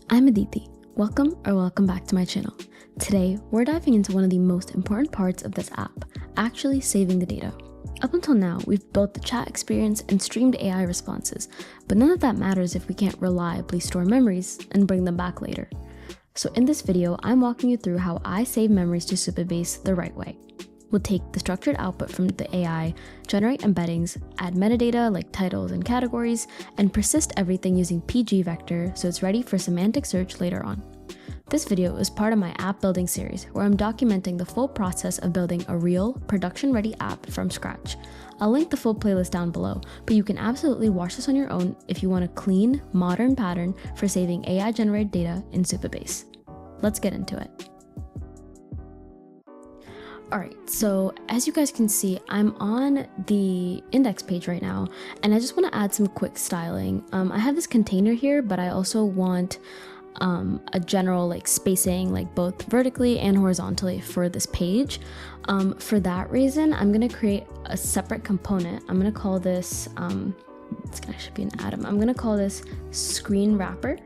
I'm Aditi. Welcome back to my channel. Today, we're diving into one of the most important parts of this app, actually saving the data. Up until now, we've built the chat experience and streamed AI responses, but none of that matters if we can't reliably store memories and bring them back later. So in this video, I'm walking you through how I save memories to Supabase the right way. We'll take the structured output from the AI, generate embeddings, add metadata like titles and categories, and persist everything using pgVector so it's ready for semantic search later on. This video is part of my app building series where I'm documenting the full process of building a real, production-ready app from scratch. I'll link the full playlist down below, but you can absolutely watch this on your own if you want a clean, modern pattern for saving AI-generated data in Supabase. Let's get into it. Alright, so as you guys can see, I'm on the index page right now, and I just want to add some quick styling. I have this container here, but I also want a general spacing, both vertically and horizontally for this page. For that reason, I'm going to create a separate component. I'm going to call this, should be an atom. I'm going to call this screen wrapper.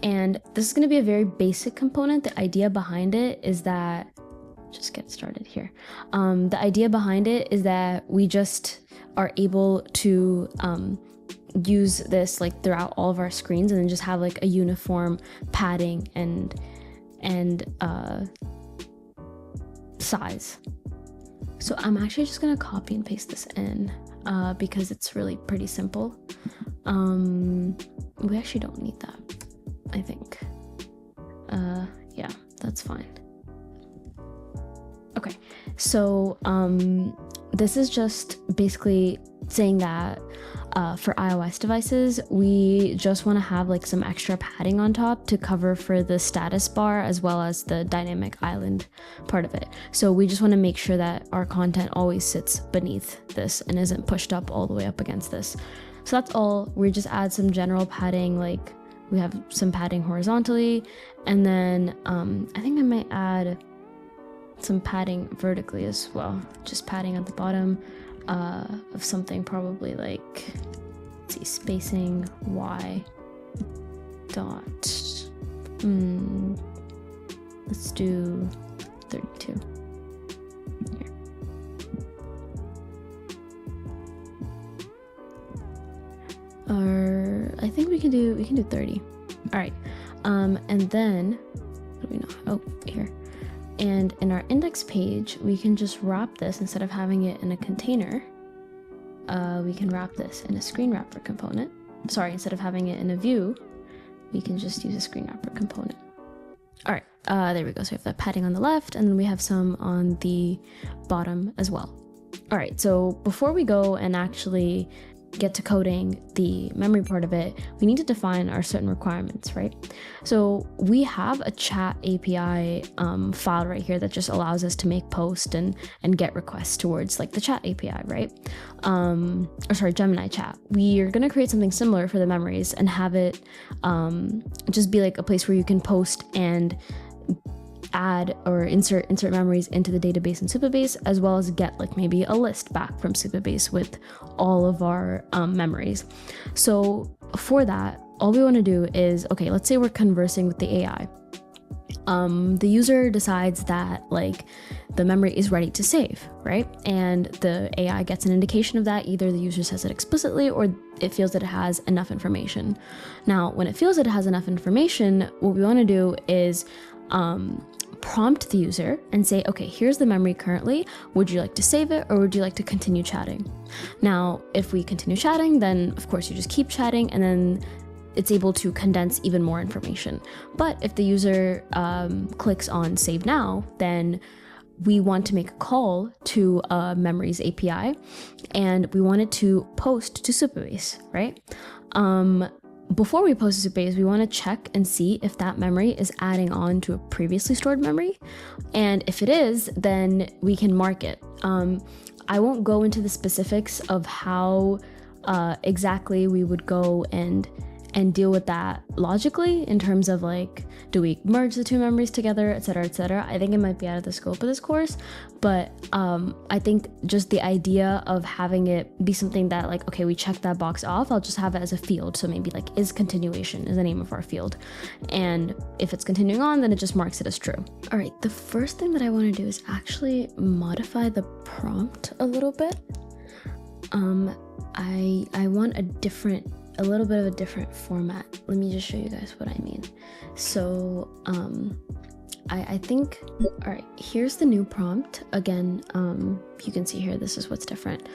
And this is going to be a very basic component. The idea behind it is that just get started here. The idea behind it is that we just are able to use this throughout all of our screens and then just have a uniform padding and size. So I'm actually just gonna copy and paste this in because it's really pretty simple. We actually don't need that, I think. Yeah, that's fine. Okay, so this is just basically saying that for iOS devices, we just want to have some extra padding on top to cover for the status bar as well as the dynamic island part of it. So we just want to make sure that our content always sits beneath this and isn't pushed up all the way up against this. So that's all. We just add some general padding, we have some padding horizontally, and then I think I might add some padding vertically as well, just padding at the bottom of something probably let's see, spacing y dot, let's do 32 here. Or I think we can do 30. All right, and then what do we know? Oh, here. And in our index page, we can just wrap this instead of having it in a container. We can wrap this in a screen wrapper component. Sorry, instead of having it in a view, we can just use a screen wrapper component. All right, there we go. So we have that padding on the left, and then we have some on the bottom as well. All right, so before we go and actually get to coding the memory part of it, we need to define our certain requirements, right? So we have a chat API file right here that just allows us to make post and get requests towards the chat API, right? Or sorry, Gemini chat. We are going to create something similar for the memories and have it just be a place where you can post and add or insert memories into the database in Supabase, as well as get maybe a list back from Supabase with all of our memories. So for that, all we want to do is, okay, let's say we're conversing with the AI. The user decides that the memory is ready to save, right? And the AI gets an indication of that. Either the user says it explicitly or it feels that it has enough information. Now, when it feels that it has enough information, what we want to do is prompt the user and say, okay, here's the memory currently. Would you like to save it or would you like to continue chatting? Now, if we continue chatting, then of course you just keep chatting and then it's able to condense even more information. But if the user clicks on save now, then we want to make a call to a memories API and we want it to post to Supabase, right? Before we post to Supabase, we want to check and see if that memory is adding on to a previously stored memory. And if it is, then we can mark it. I won't go into the specifics of how exactly we would go and and deal with that logically in terms of like, do we merge the two memories together, etc., etc. I think it might be out of the scope of this course, but I think just the idea of having it be something that like, okay, we check that box off, I'll just have it as a field. So maybe like is continuation is the name of our field, and if it's continuing on, then it just marks it as true. All right, the first thing that I want to do is actually modify the prompt a little bit. I want a little bit of a different format. Let me just show you guys what I mean. So I think, all right, here's the new prompt. Again, you can see here, this is what's different.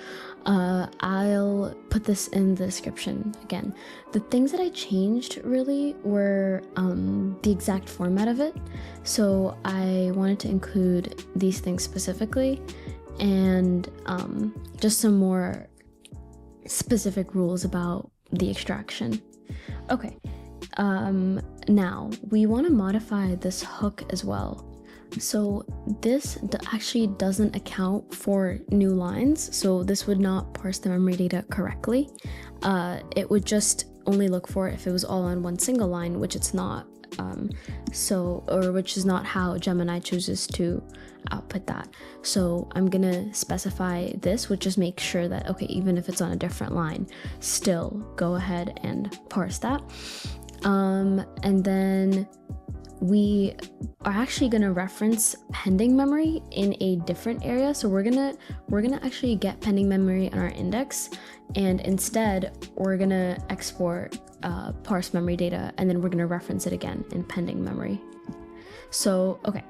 I'll put this in the description. Again, the things that I changed really were the exact format of it. So I wanted to include these things specifically, and just some more specific rules about the extraction. Okay, now we want to modify this hook as well. So this actually doesn't account for new lines, so this would not parse the memory data correctly. It would just only look for it if it was all on one single line, which it's not. Which is not how Gemini chooses to output that. So I'm gonna specify this, which just makes sure that, okay, even if it's on a different line, still go ahead and parse that. And then we are actually gonna reference pending memory in a different area. So we're gonna actually get pending memory on our index, and instead we're gonna export parse memory data, and then we're gonna reference it again in pending memory. So okay,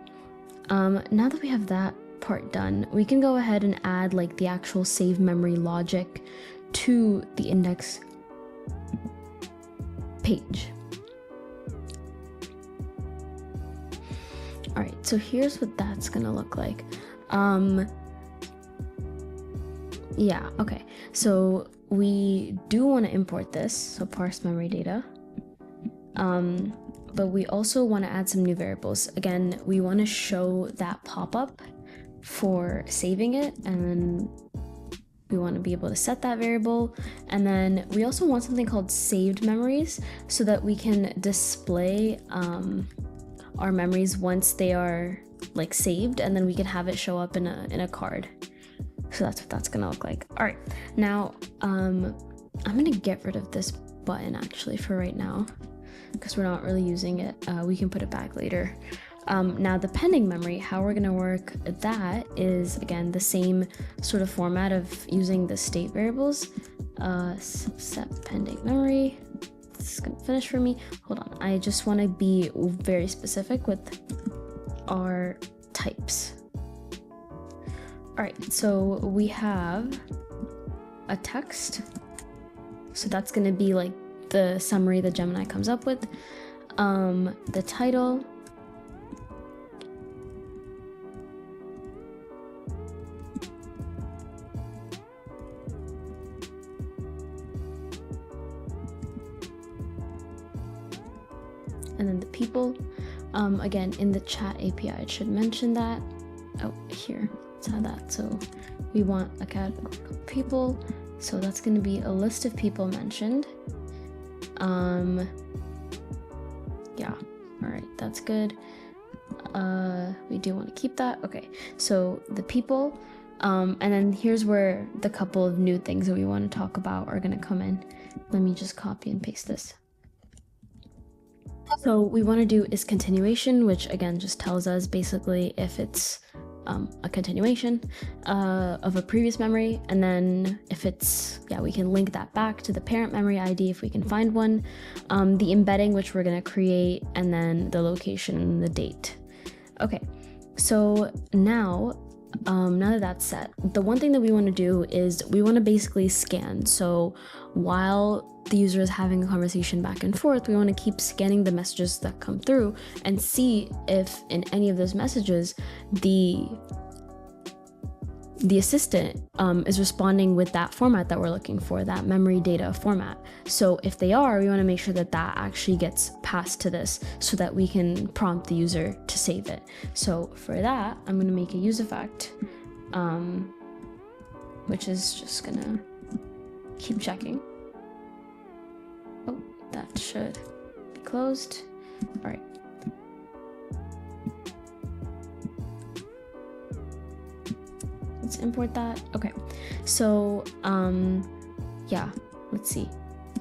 now that we have that part done, we can go ahead and add like the actual save memory logic to the index page. All right, so here's what that's gonna look like. Yeah, okay, so we do want to import this, so parse memory data, but we also want to add some new variables. Again, we want to show that pop-up for saving it, and then we want to be able to set that variable. And then we also want something called saved memories, so that we can display our memories once they are like saved, and then we can have it show up in a card. So that's what that's gonna look like. All right, now I'm gonna get rid of this button actually for right now, because we're not really using it. We can put it back later. Now the pending memory, how we're gonna work that is, again, the same sort of format of using the state variables. Set pending memory. This is gonna finish for me. Hold on, I just wanna be very specific with our types. All right, so we have a text. So that's gonna be like the summary that Gemini comes up with. The title. And then the people. Again, in the chat API, it should mention that. Oh, here, let's have that. So we want a category called people. So that's going to be a list of people mentioned. Yeah, all right, that's good. We do want to keep that. Okay, so the people, and then here's where the couple of new things that we want to talk about are going to come in. Let me just copy and paste this. So what we want to do is continuation, which again just tells us basically if it's a continuation of a previous memory, and then if it's, yeah, we can link that back to the parent memory ID if we can find one, the embedding which we're going to create, and then the location and the date. Okay, so now that that's set, the one thing that we want to do is we want to basically scan. So while the user is having a conversation back and forth, we want to keep scanning the messages that come through and see if in any of those messages the assistant is responding with that format that we're looking for, that memory data format. So if they are, we want to make sure that that actually gets passed to this so that we can prompt the user to save it. So for that, I'm going to make a use effect, which is just going to keep checking. Oh, that should be closed. All right. Let's import that. Okay, so yeah, let's see.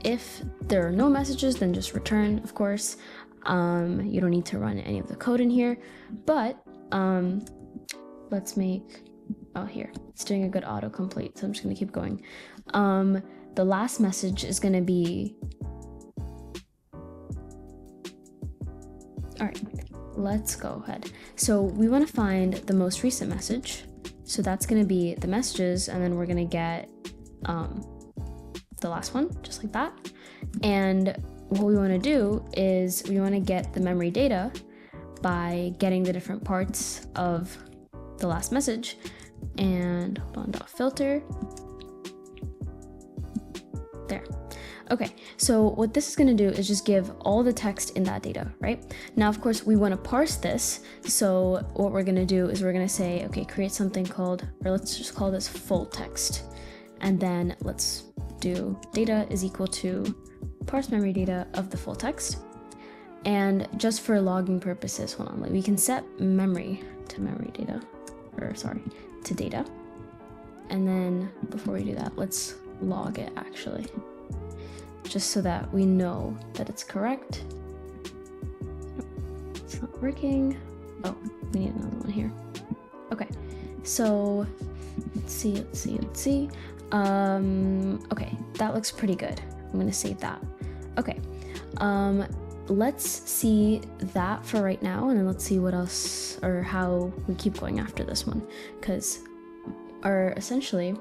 If there are no messages, then just return, of course. You don't need to run any of the code in here, but let's make, oh, here, it's doing a good autocomplete, so I'm just gonna keep going. The last message is gonna be, all right, let's go ahead. So we wanna find the most recent message. So that's gonna be the messages, and then we're gonna get the last one, just like that. And what we wanna do is we wanna get the memory data by getting the different parts of the last message. And hold on, dot filter. There. Okay, so what this is gonna do is just give all the text in that data, right? Now, of course, we wanna parse this. So what we're gonna do is we're gonna say, okay, create something called, or let's just call this full text. And then let's do data is equal to parse memory data of the full text. And just for logging purposes, hold on, like we can set memory to memory data, or sorry, to data. And then before we do that, let's log it actually, just so that we know that it's correct. It's not working. Oh, we need another one here. Okay, so let's see. Okay, that looks pretty good. I'm gonna save that. Okay, let's see that for right now, and then let's see what else, or how we keep going after this one, because essentially,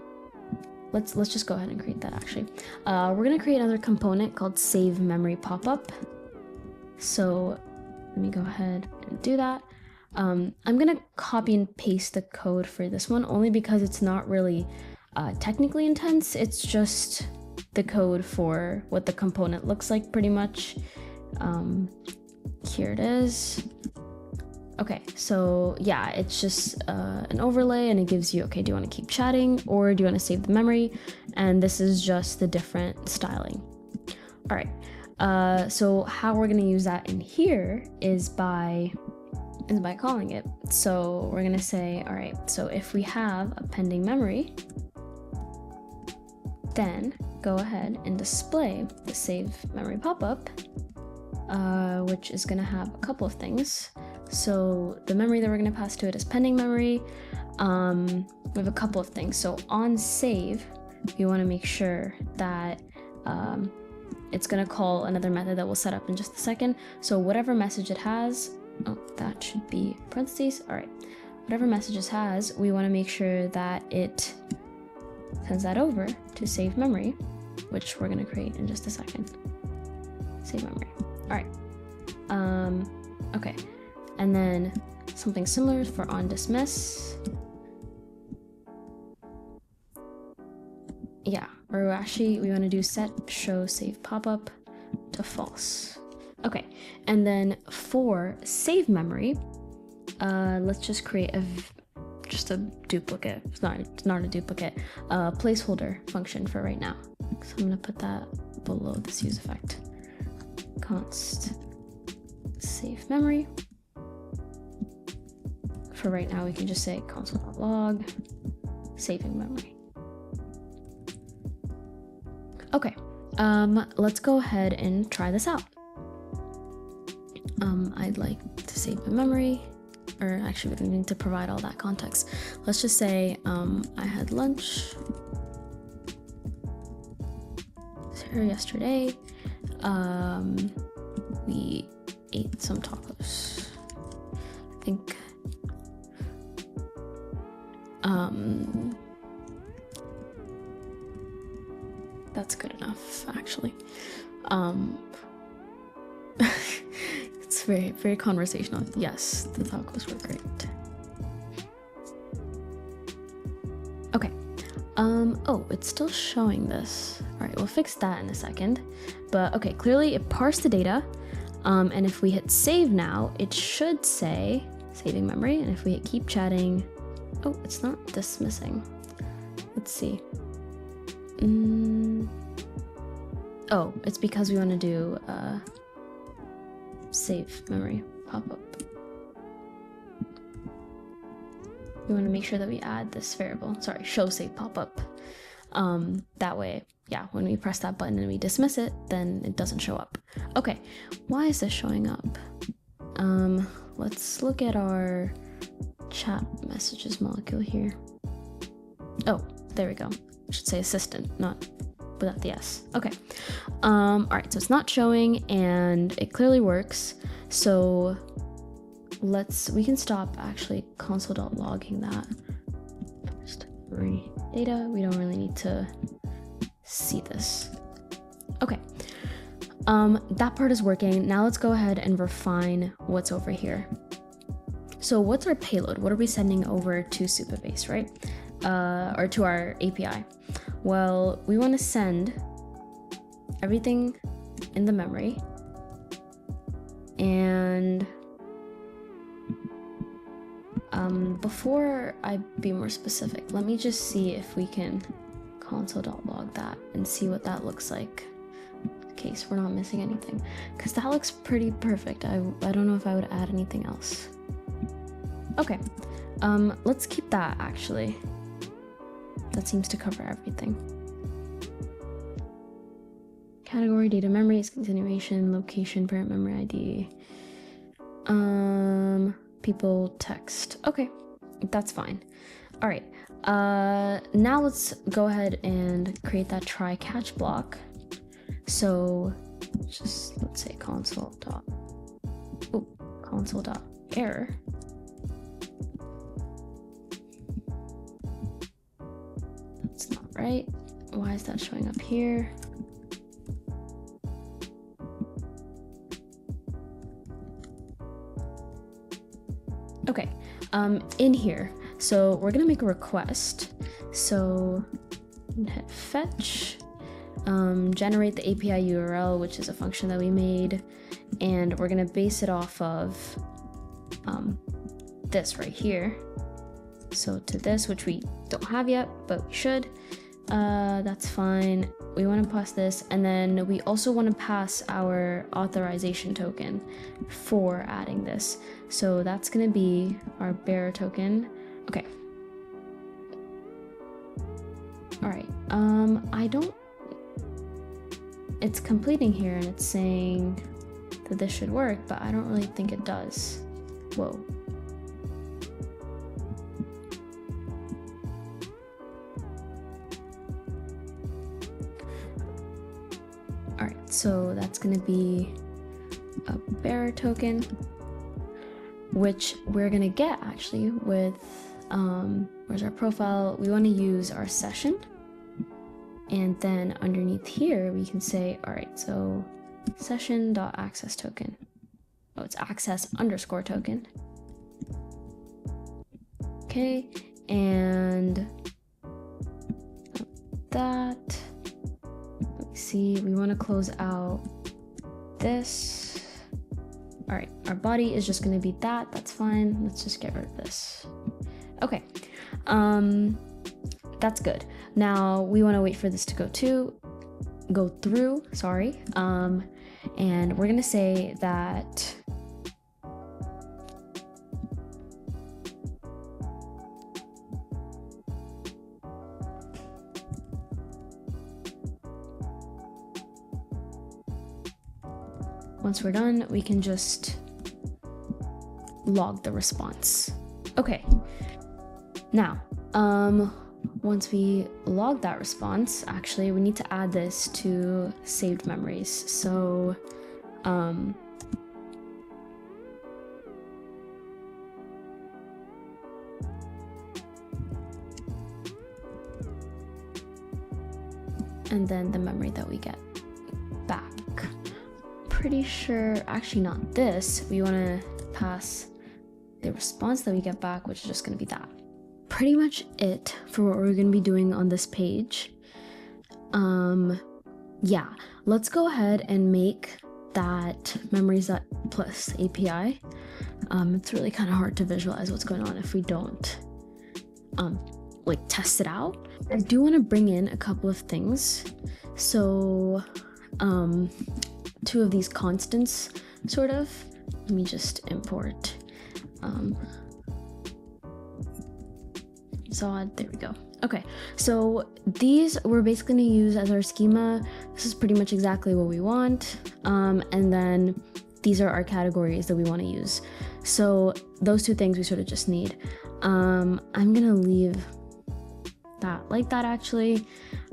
let's just go ahead and create that actually. We're gonna create another component called save memory popup. So let me go ahead and do that. I'm gonna copy and paste the code for this one only because it's not really technically intense. It's just the code for what the component looks like pretty much. Here it is. Okay, so yeah, it's just an overlay, and it gives you, okay, do you want to keep chatting or do you want to save the memory? And this is just the different styling. All right, so how we're going to use that in here is by calling it. So we're going to say, all right, so if we have a pending memory, then go ahead and display the save memory popup, which is going to have a couple of things. So the memory that we're going to pass to it is pending memory. We have a couple of things. So on save, we want to make sure that it's going to call another method that we'll set up in just a second. So whatever message it has, oh, that should be parentheses. All right, whatever messages has, we want to make sure that it sends that over to save memory, which we're going to create in just a second. Save memory. All right. Okay. And then something similar for on dismiss. Yeah, or actually we want to do set show save popup to false. Okay, and then for save memory, let's just create just a duplicate. It's not a duplicate. Placeholder function for right now. So I'm gonna put that below this use effect. Const save memory. For right now, we can just say console.log saving memory. Okay, let's go ahead and try this out. I'd like to save my memory, or actually we don't need to provide all that context. Let's just say I had lunch yesterday. We ate some tacos. I think that's good enough, actually. It's very, very conversational. Yes, the tacos were great. Okay. Oh, it's still showing this. All right, we'll fix that in a second. But okay, clearly it parsed the data. And if we hit save now, it should say saving memory. And if we hit keep chatting, oh, it's not dismissing. Let's see. Oh, it's because we want to do save memory pop-up. We want to make sure that we add this variable, sorry, show save pop-up. That way, yeah, when we press that button and we dismiss it, then it doesn't show up. Okay, why is this showing up? Let's look at our chat messages molecule here. Oh, there we go. I should say assistant, not without the S. Okay. All right, so it's not showing and it clearly works. So we can stop actually console.logging that. Just data, we don't really need to see this. Okay. That part is working. Now let's go ahead and refine what's over here. So what's our payload? What are we sending over to Supabase, right? Or to our API? Well, we want to send everything in the memory, and before I be more specific, let me just see if we can console.log that and see what that looks like, in case we're not missing anything, because that looks pretty perfect. I don't know if I would add anything else. Okay, let's keep that actually. That seems to cover everything. Category, data memories, continuation, location, parent memory ID, people, text. Okay, that's fine. All right, now let's go ahead and create that try catch block. So just let's say console.error. That's not right. Why is that showing up here? Okay, in here, so we're gonna make a request. So hit fetch, generate the API URL, which is a function that we made, and we're gonna base it off of this right here. So to this, which we don't have yet, but we should. That's fine. We want to pass this, and then we also want to pass our authorization token for adding this. So that's going to be our bearer token. Okay. All right. It's completing here and it's saying that this should work, but I don't really think it does. Whoa. All right, so that's going to be a bearer token, which we're going to get actually with, where's our profile? We want to use our session. And then underneath here, we can say, all right, so session.access token. Oh, it's access underscore token. Okay, and that. Let me see, we want to close out this. All right, our body is just going to be that. That's fine. Let's just get rid of this. Okay, that's good. Now we want to wait for this to go through. Sorry, and we're gonna say that once we're done, we can just log the response. Okay, now once we log that response, actually we need to add this to saved memories. So and then the memory that we get back. Pretty sure, actually not this, we want to pass the response that we get back, which is just going to be that. Pretty much it for what we're going to be doing on this page. Yeah, let's go ahead and make that memories.plus API. It's really kind of hard to visualize what's going on if we don't like test it out. I do want to bring in a couple of things. So two of these constants, sort of. Let me just import Zod. There we go. Okay, so these we're basically going to use as our schema. This is pretty much exactly what we want. And then these are our categories that we want to use. So those two things we sort of just need. I'm going to leave that like that actually.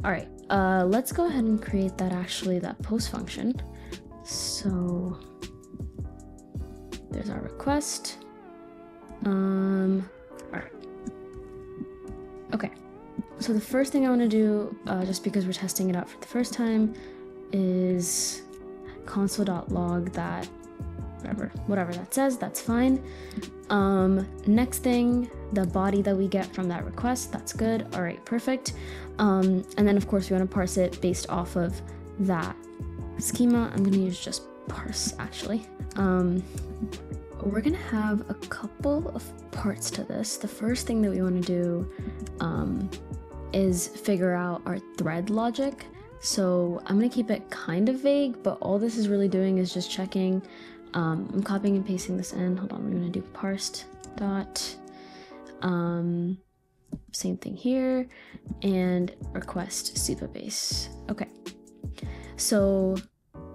All right, let's go ahead and create that post function. So there's our request. All right. Okay. So the first thing I want to do, just because we're testing it out for the first time, is console.log that, whatever that says, that's fine. Next thing, the body that we get from that request, that's good. All right, perfect. And then of course we want to parse it based off of that schema. I'm going to use just parse actually. We're going to have a couple of parts to this. The first thing that we want to do is figure out our thread logic. So I'm going to keep it kind of vague, but all this is really doing is just checking. I'm copying and pasting this in. Hold on, we're going to do parsed dot. Same thing here, and request Supabase. Okay, so,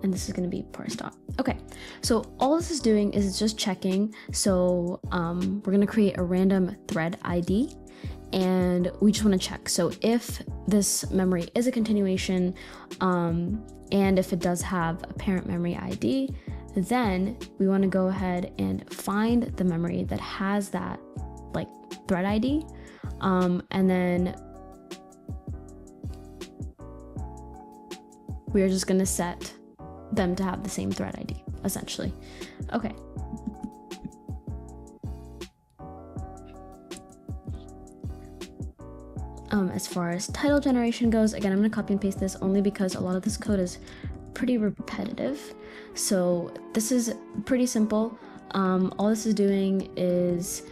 and this is going to be parse dot. Okay, so all this is doing is just checking. So we're going to create a random thread ID, and we just want to check. So if this memory is a continuation, and if it does have a parent memory ID, then we want to go ahead and find the memory that has that like thread ID, and then we are just going to set them to have the same thread ID, essentially. Okay. As far as title generation goes, again, I'm going to copy and paste this only because a lot of this code is pretty repetitive. So this is pretty simple. All this is doing is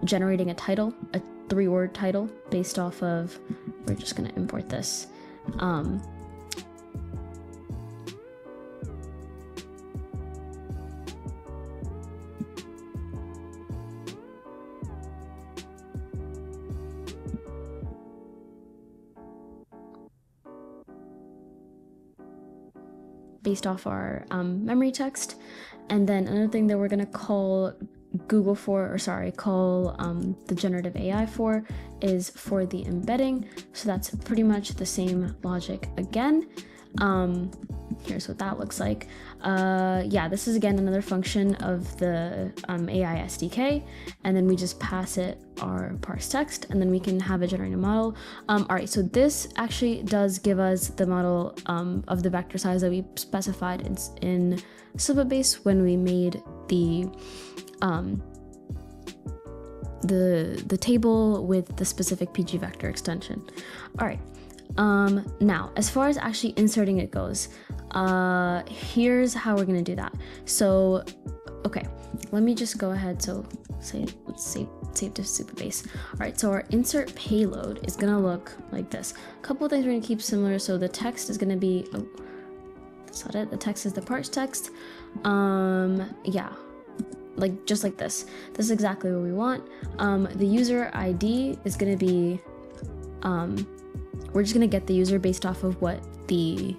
generating a title, a 3-word title based off of, we're just going to import this. Based off our memory text. And then another thing that we're going to call Google for, or sorry, call the generative AI for, is for the embedding. So that's pretty much the same logic again. Here's what that looks like. Yeah, this is again another function of the AI SDK, and then we just pass it our parse text, and then we can have a generated model. All right, so this actually does give us the model of the vector size that we specified in Supabase when we made the table with the specific pgVector extension. All right. Now, as far as actually inserting it goes, here's how we're gonna do that. So, okay, let me just go ahead. So, let's save to Supabase. All right, so our insert payload is gonna look like this. A couple of things we're gonna keep similar. So the text is gonna be, oh, that's not it. The text is the parse text. Yeah, like just like this. This is exactly what we want. The user ID is gonna be, we're just gonna get the user based off of what the,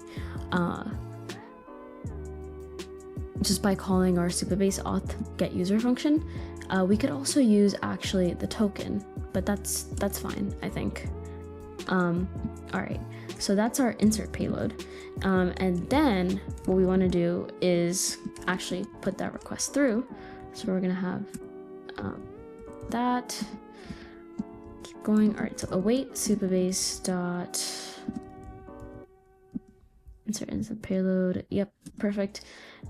just by calling our Supabase auth get user function. We could also use actually the token, but that's fine, I think. All right, so that's our insert payload. And then what we wanna do is actually put that request through. So we're gonna have that. Keep going. All right, so await Supabase dot insert payload. Yep, perfect.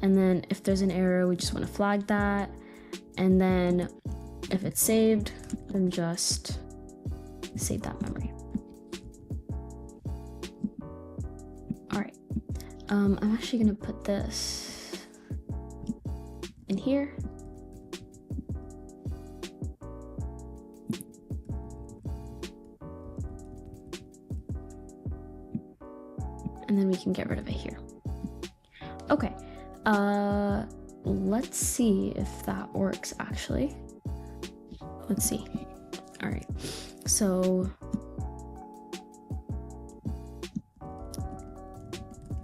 And then if there's an error, we just want to flag that. And then if it's saved, then just save that memory. All right. I'm actually gonna put this in here. And then we can get rid of it here. Let's see if that works actually. Let's see. All right, so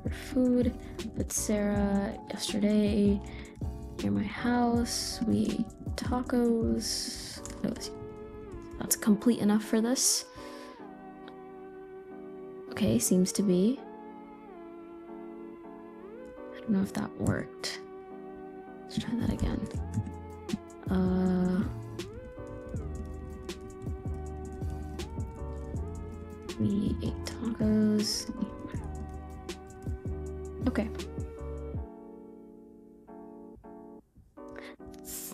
for food, with Sarah yesterday near my house, we ate tacos. That's complete enough for this. Okay, seems to be. I don't know if that worked. Let's try that again. We ate tacos. Okay.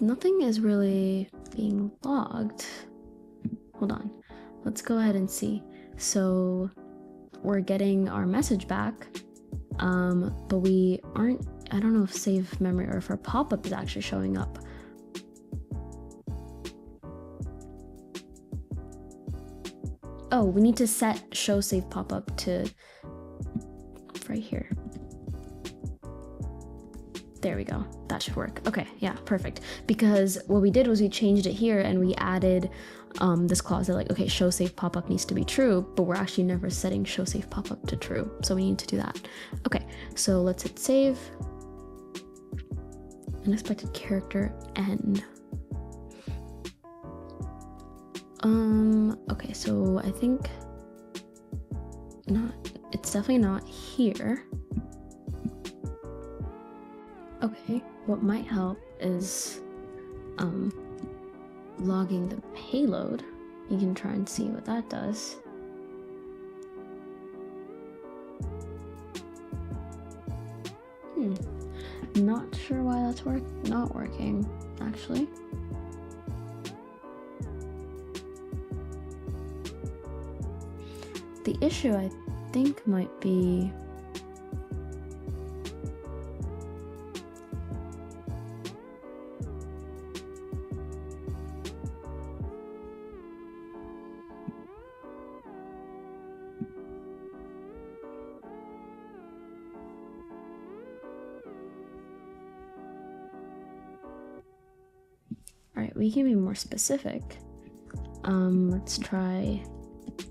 Nothing is really being logged. Hold on. Let's go ahead and see. So we're getting our message back, but we aren't, I don't know if save memory or if our pop-up is actually showing up. Oh, we need to set show save pop-up to right here. There we go. That should work. Okay, yeah, perfect. Because what we did was we changed it here and we added this clause that like, okay, show save pop-up needs to be true, but we're actually never setting show save pop-up to true. So we need to do that. Okay, so let's hit save. Unexpected character N. Okay, so I think it's definitely not here. Okay, what might help is logging the payload. You can try and see what that does. Not sure why that's not working, actually. The issue, I think, might be Alright, we can be more specific. Let's try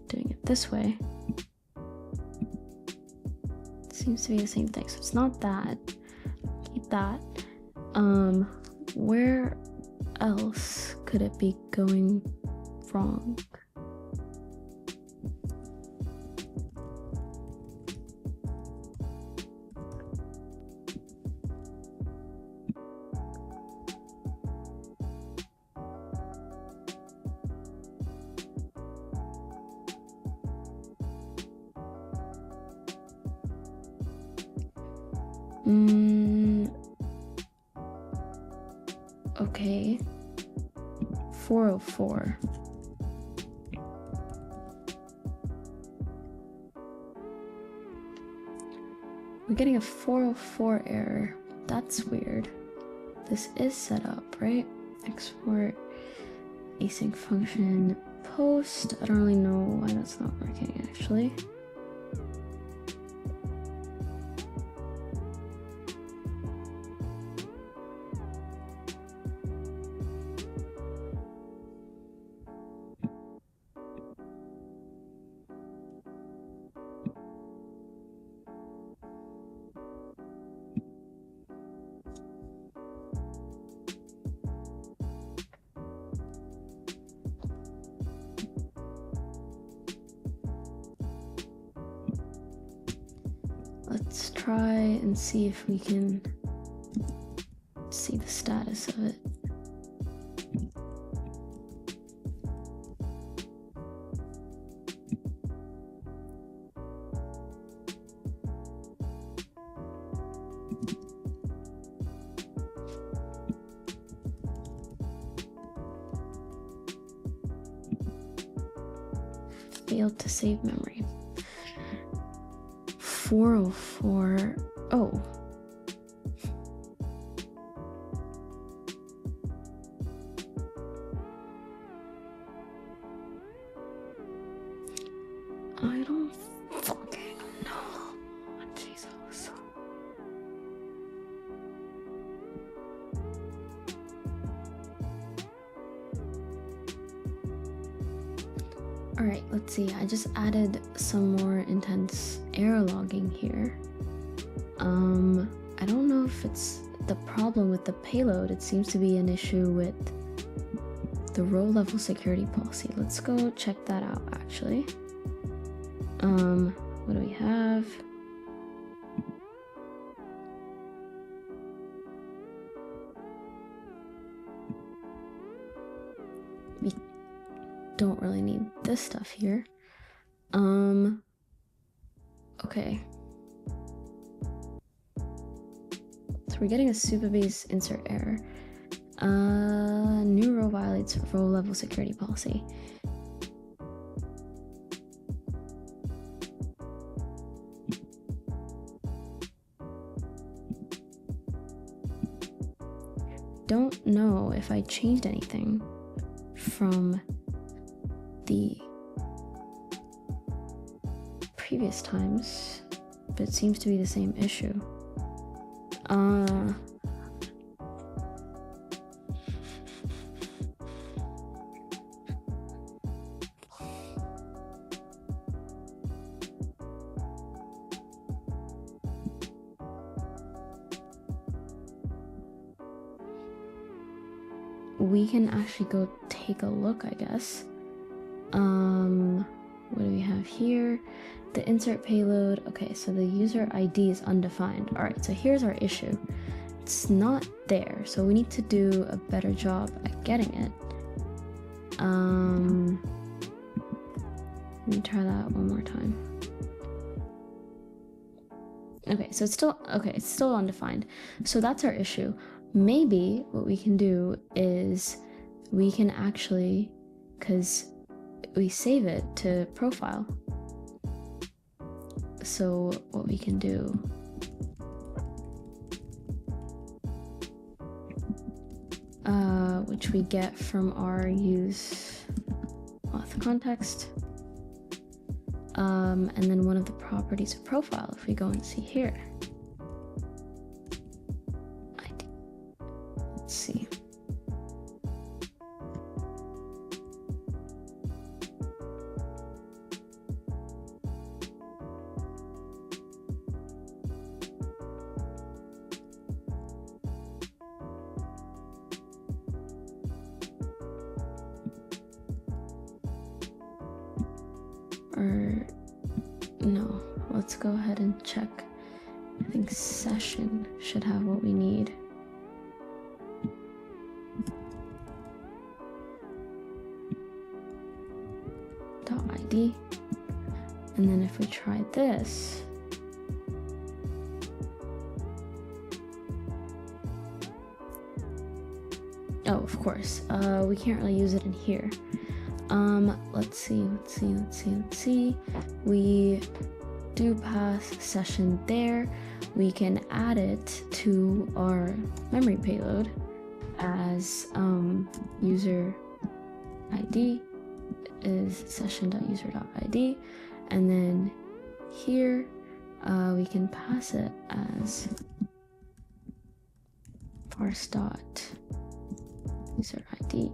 doing it this way. It seems to be the same thing, so it's not that. Keep that. Where else could it be going wrong? Okay. 404. We're getting a 404 error. That's weird. This is set up, right? Export async function post. I don't really know why that's not working actually. Let's try and see if we can see the status of it. Failed to save memory. 404. Oh. I don't fucking know. Jesus. All right, let's see. I just added some more intense error logging here. I don't know if it's the problem with the payload. It seems to be an issue with the row level security policy. Let's go check that out actually. What do we have? We don't really need this stuff here. Okay. So we're getting a Supabase insert error. New row violates row level security policy. Don't know if I changed anything from the previous times, but it seems to be the same issue. We can actually go take a look, I guess. What do we have here? The insert payload. Okay, so the user ID is undefined. All right, so here's our issue. It's not there, so we need to do a better job at getting it. Let me try that one more time. Okay, so it's still undefined. So that's our issue. Maybe what we can do is we can actually, because we save it to profile. So what we can do, which we get from our use auth context, and then one of the properties of profile, if we go and see here. Let's see. Or no, let's go ahead and check. I think session should have what we need. .id, and then if we try this, oh, of course, we can't really use it in here. Let's see. We do pass session there. We can add it to our memory payload as user ID is session.user.id, and then here we can pass it as parse.user ID.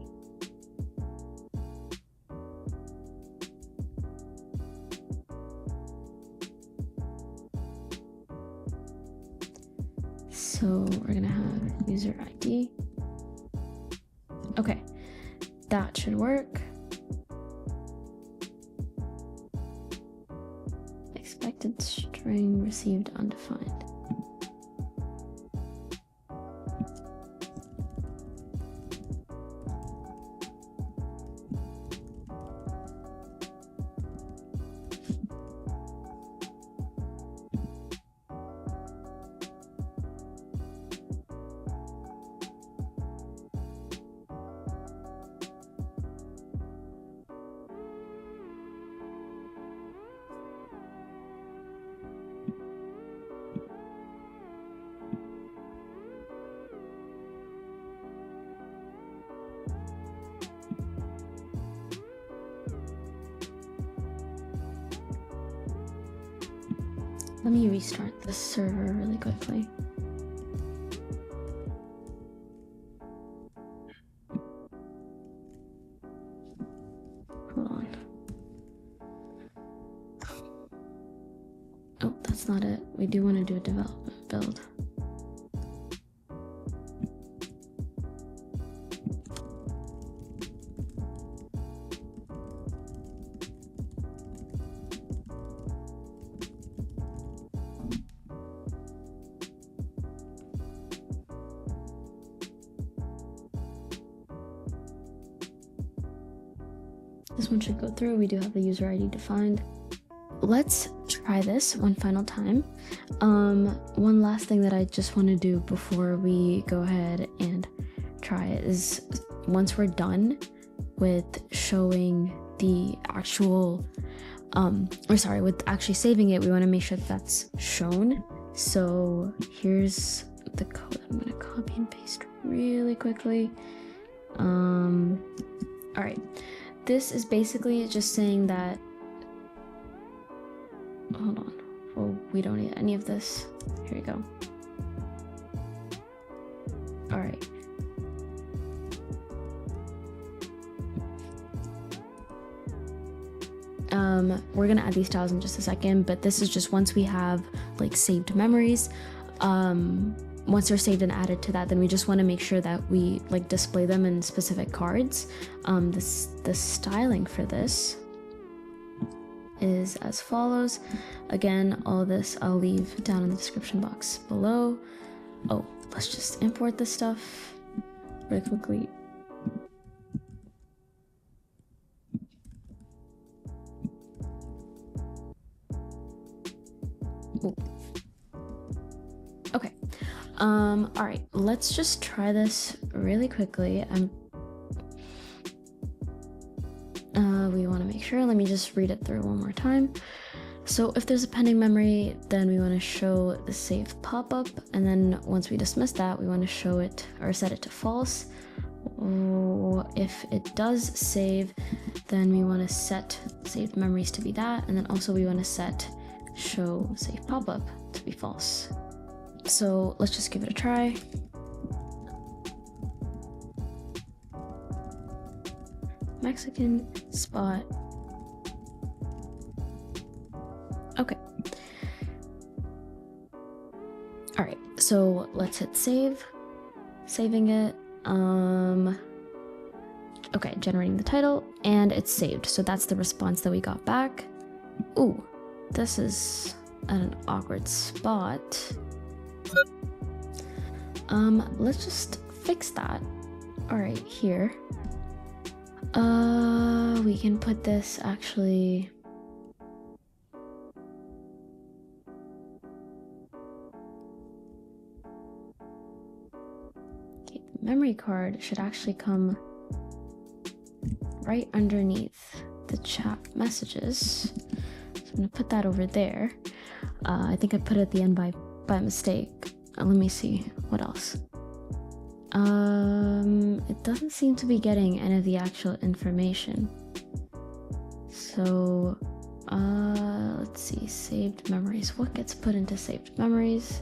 So we're gonna have user ID. Okay, that should work. Expected string received undefined. Let me restart the server really quickly. Hold on. that's not it. We do want to do a development build. This one should go through. We do have the user ID defined. Let's try this one final time. One last thing that I just want to do before we go ahead and try it is, once we're done with showing the actual, with actually saving it, we want to make sure that that's shown. So here's the code. I'm going to copy and paste really quickly. All right. This is basically just saying that, hold on, well, we don't need any of this. Here we go. All right. We're gonna add these styles in just a second, but this is just once we have like saved memories. Once they're saved and added to that, then we just want to make sure that we like display them in specific cards. The styling for this is as follows. Again, all this I'll leave down in the description box below. Oh, let's just import this stuff really quickly. Ooh. Okay. All right, let's just try this really quickly. We want to make sure, let me just read it through one more time. So if there's a pending memory, then we want to show the save pop-up, and then once we dismiss that, we want to show it or set it to false. If it does save, then we want to set saved memories to be that, and then also we want to set show save pop-up to be false. So let's just give it a try. Mexican spot. Okay. All right, so let's hit save. Saving it. Okay, generating the title, and it's saved. So that's the response that we got back. Ooh, this is at an awkward spot. Let's just fix that. All right, here. We can put this actually. Okay, the memory card should actually come right underneath the chat messages. So I'm gonna put that over there. I think I put it at the end by mistake. Let me see what else. It doesn't seem to be getting any of the actual information. So, let's see, saved memories. What gets put into saved memories?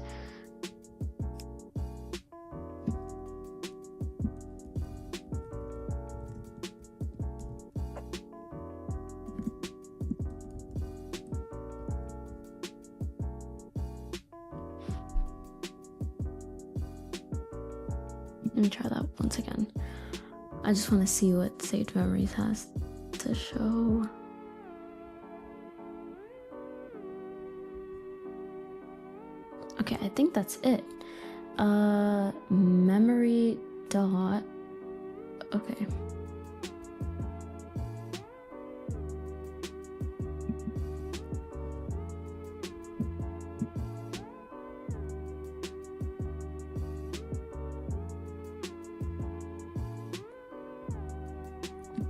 Let me try that once again. I just want to see what saved memories has to show. Okay, I think that's it. Memory dot. Okay.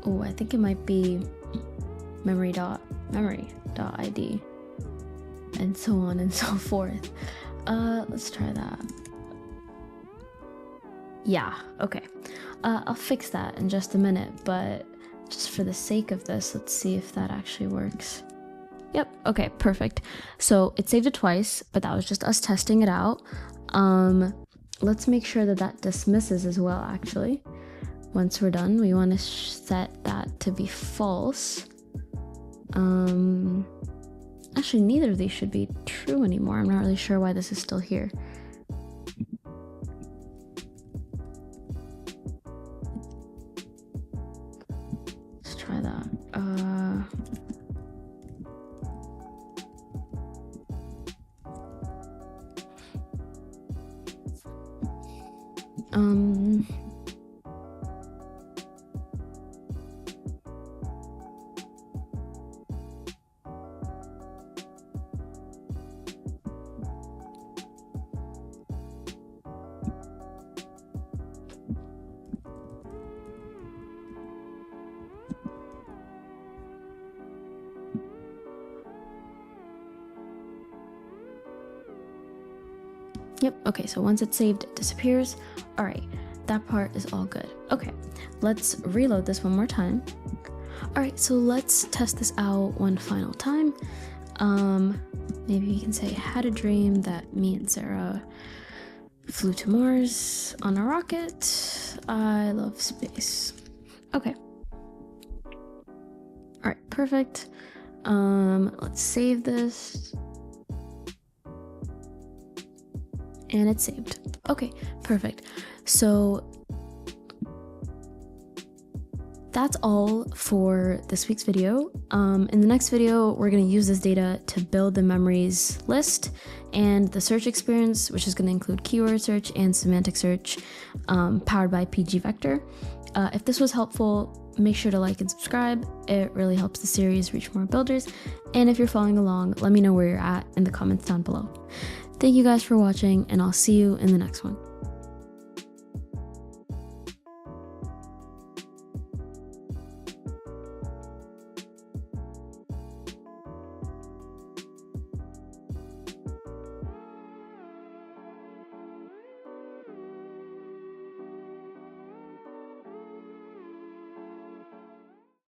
Oh, I think it might be memory.id and so on and so forth. Let's try that. Yeah, okay. I'll fix that in just a minute, but just for the sake of this, let's see if that actually works. Yep, okay, perfect. So it saved it twice, but that was just us testing it out. Let's make sure that that dismisses as well, actually. Once we're done, we want to set that to be false. Actually, neither of these should be true anymore. I'm not really sure why this is still here. Let's try that. Yep, okay, so once it's saved, it disappears. All right, that part is all good. Okay, let's reload this one more time. All right, so let's test this out one final time. Maybe you can say, had a dream that me and Sarah flew to Mars on a rocket. I love space. Okay. All right, perfect. Let's save this. And it's saved. Okay, perfect. So that's all for this week's video. In the next video, we're going to use this data to build the memories list and the search experience, which is going to include keyword search and semantic search, powered by pgVector. If this was helpful, make sure to like and subscribe. It really helps the series reach more builders. And if you're following along, let me know where you're at in the comments down below. Thank you guys for watching, and I'll see you in the next one.